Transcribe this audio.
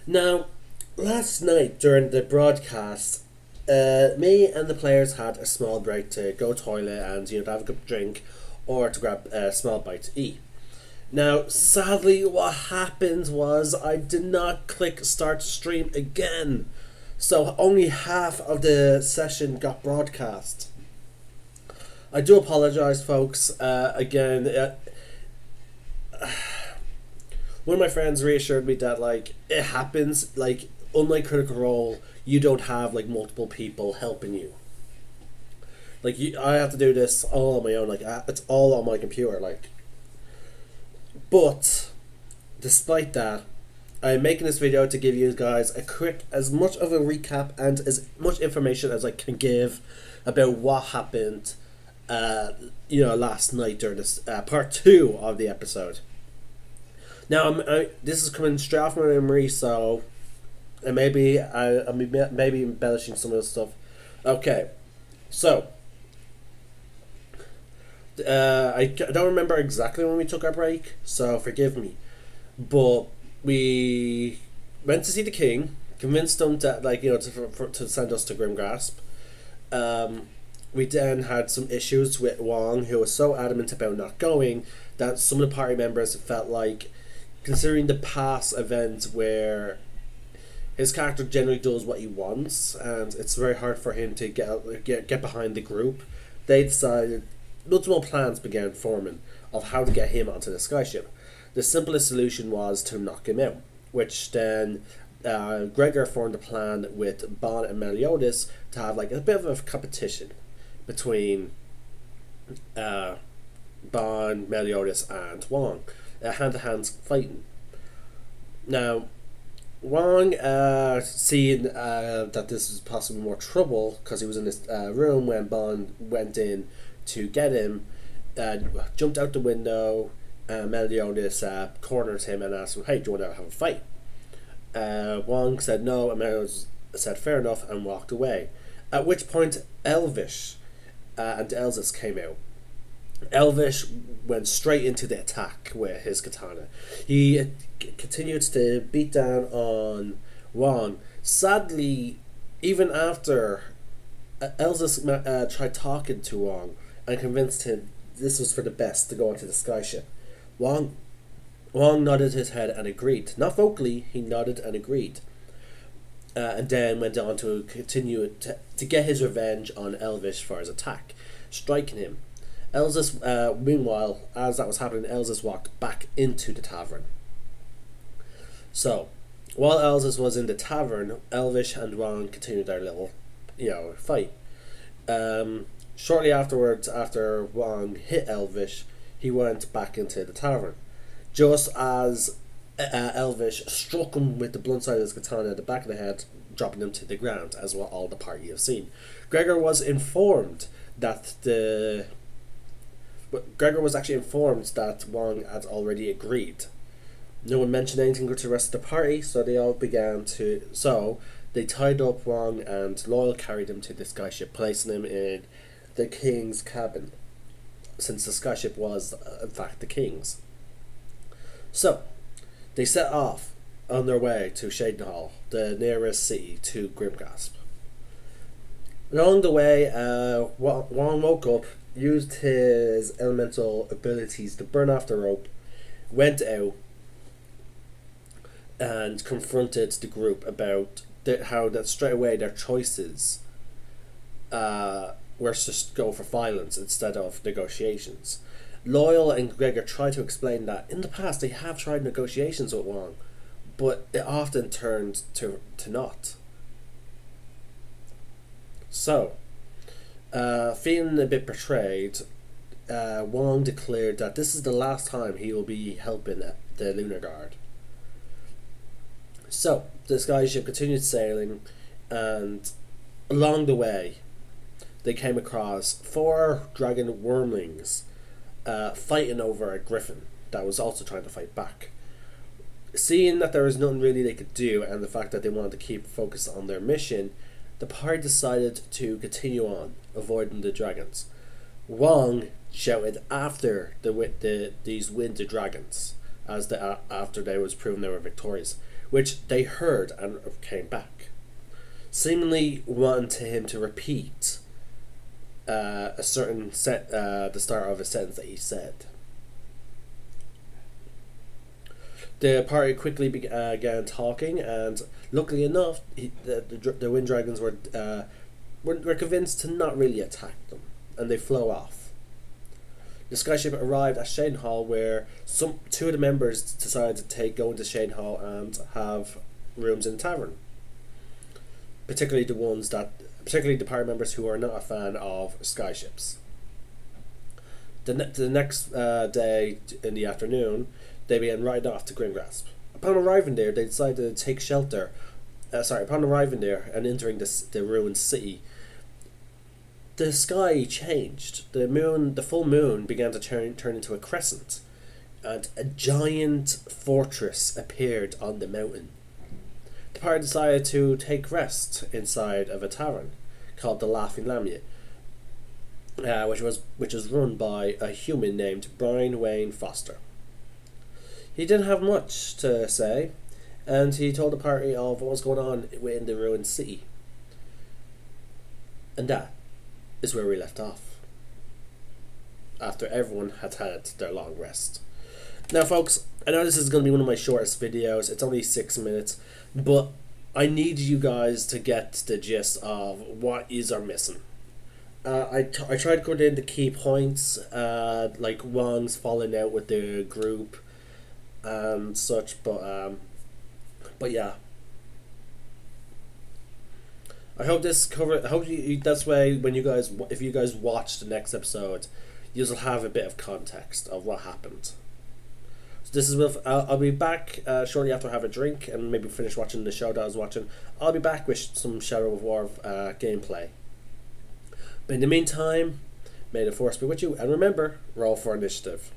Now, last night during the broadcast, me and the players had a small break to go toilet and to have a good drink, or to grab a small bite to eat. Now, sadly, what happened was I did not click start stream again, so only half of the session got broadcast. I do apologize, folks. Again, one of my friends reassured me that it happens. Unlike Critical Role, you don't have multiple people helping you. I have to do this all on my own. It's all on my computer. But despite that, I'm making this video to give you guys as much of a recap and as much information as I can give about what happened last night during this part 2 of the episode. Now, this is coming straight off my memory, so maybe maybe embellishing some of the stuff. Okay, so I don't remember exactly when we took our break, so forgive me. But we went to see the king, convinced him to to send us to Grimgrasp. We then had some issues with Wong, who was so adamant about not going that some of the party members felt like, considering the past events where his character generally does what he wants, and it's very hard for him to get behind the group, they decided multiple plans began forming of how to get him onto the skyship. The simplest solution was to knock him out, which then Gregor formed a plan with Bon and Meliodas to have a bit of a competition between Bon, Meliodas, and Wong, hand-to-hand fighting. Now, Wong, seeing that this was possibly more trouble because he was in this room when Bon went in to get him, jumped out the window. Meliodas cornered him and asked him, "Hey, do you want to have a fight?" Wong said no, and Meliodas said fair enough and walked away. At which point, Elvish and Elzis came out. Elvish went straight into the attack with his katana. He continued to beat down on Wong. Sadly, even after Elzis tried talking to Wong and convinced him this was for the best to go onto the skyship, Wong nodded his head and agreed. Not vocally, he nodded and agreed. And then went on to continue to get his revenge on Elvish for his attack, striking him. Elzis, meanwhile, as that was happening, Elzis walked back into the tavern. So, while Elzis was in the tavern, Elvish and Wong continued their little, fight. Shortly afterwards, after Wong hit Elvish, he went back into the tavern. Just as Elvish struck him with the blunt side of his katana at the back of the head, dropping him to the ground, as what all the party have seen. Gregor was actually informed that Wong had already agreed. No one mentioned anything to the rest of the party, so they all began to. So they tied up Wong, and Loyal carried him to the skyship, placing him in the king's cabin, since the skyship was, in fact, the king's. So, they set off on their way to Shadenhall, the nearest city to Grimgrasp. Along the way, Wong woke up, used his elemental abilities to burn off the rope, went out, and confronted the group about how that straight away their choices were to go for violence instead of negotiations. Loyal and Gregor tried to explain that in the past they have tried negotiations with Wong, but it often turned to naught. So, feeling a bit betrayed, Wong declared that this is the last time he will be helping the Lunar Guard. So, the skyship continued sailing, and along the way, they came across 4 dragon wormlings fighting over a griffin that was also trying to fight back. Seeing that there was nothing really they could do, and the fact that they wanted to keep focused on their mission, the party decided to continue on, avoiding the dragons. Wong shouted after these winded dragons after they was proven they were victorious, which they heard and came back, seemingly wanting him to repeat a certain the start of a sentence that he said. The party quickly began talking, and luckily enough, the Wind Dragons were convinced to not really attack them, and they flew off. The skyship arrived at Shane Hall, where two of the members decided to go into Shane Hall and have rooms in the tavern. Particularly the party members who are not a fan of skyships. The next day in the afternoon, they began riding off to Grimgrasp. Upon arriving there, they decided to take shelter. Upon arriving there and entering the ruined city, the sky changed. The full moon began to turn into a crescent, and a giant fortress appeared on the mountain. The party decided to take rest inside of a tavern called the Laughing Lamia, which was run by a human named Brian Wayne Foster. He didn't have much to say, and he told the party of what was going on in the ruined city. And that is where we left off, after everyone had had their long rest. Now folks, I know this is going to be one of my shortest videos. It's only 6 minutes, but I need you guys to get the gist of what is are missing. I tried to go down the key points, like Wong's falling out with the group and such, but yeah. I hope this cover. I hope that's why if you guys watch the next episode, you'll have a bit of context of what happened. So this is with. I'll be back shortly after I have a drink and maybe finish watching the show that I was watching. I'll be back with some Shadow of War gameplay. But in the meantime, may the force be with you, and remember, roll for initiative.